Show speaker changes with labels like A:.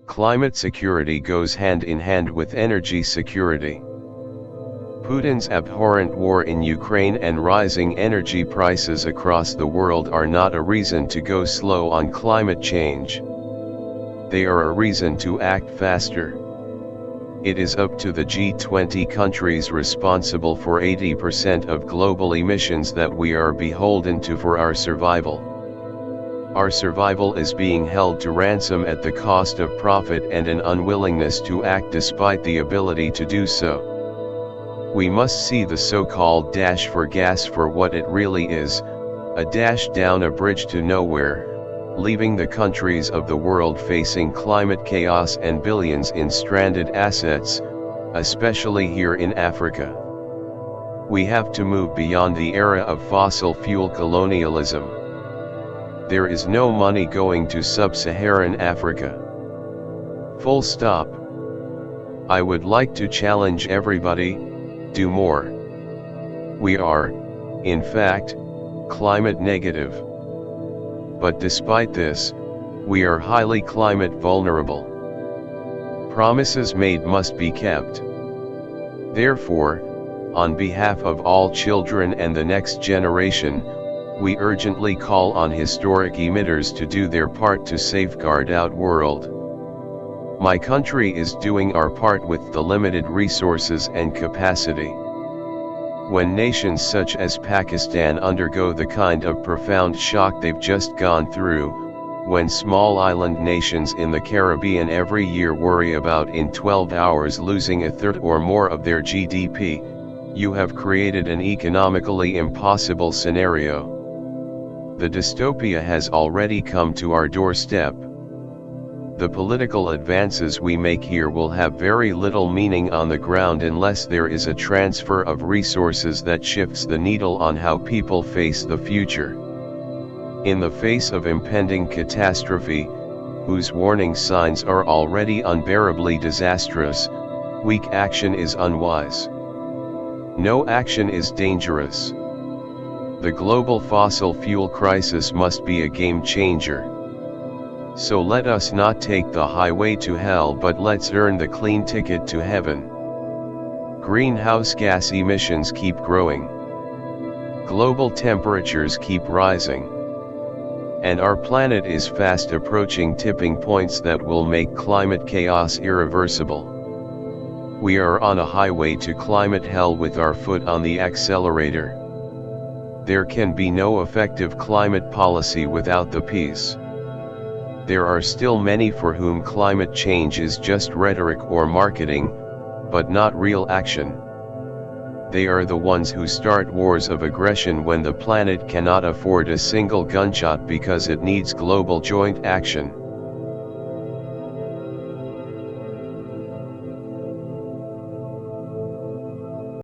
A: Climate security goes hand in hand with energy security. Putin's abhorrent war in Ukraine and rising energy prices across the world are not a reason to go slow on climate change. They are a reason to act faster. It is up to the G20 countries responsible for 80% of global emissions that we are beholden to for our survival. Our survival is being held to ransom at the cost of profit and an unwillingness to act despite the ability to do so. We must see the so-called dash for gas for what it really is, a dash down a bridge to nowhere, leaving the countries of the world facing climate chaos and billions in stranded assets, especially here in Africa. We have to move beyond the era of fossil fuel colonialism. There is no money going to Sub-Saharan Africa. Full stop. I would like to challenge everybody, do more. We are, in fact, climate negative. But despite this, we are highly climate vulnerable. Promises made must be kept. Therefore, on behalf of all children and the next generation, we urgently call on historic emitters to do their part to safeguard our world. My country is doing our part with the limited resources and capacity. When nations such as Pakistan undergo the kind of profound shock they've just gone through, when small island nations in the Caribbean every year worry about in 12 hours losing a third or more of their GDP, you have created an economically impossible scenario. The dystopia has already come to our doorstep. The political advances we make here will have very little meaning on the ground unless there is a transfer of resources that shifts the needle on how people face the future. In the face of impending catastrophe, whose warning signs are already unbearably disastrous, weak action is unwise. No action is dangerous. The global fossil fuel crisis must be a game changer. So let us not take the highway to hell, but let's earn the clean ticket to heaven. Greenhouse gas emissions keep growing. Global temperatures keep rising. And our planet is fast approaching tipping points that will make climate chaos irreversible. We are on a highway to climate hell with our foot on the accelerator. There can be no effective climate policy without the peace. There are still many for whom climate change is just rhetoric or marketing, but not real action. They are the ones who start wars of aggression when the planet cannot afford a single gunshot because it needs global joint action.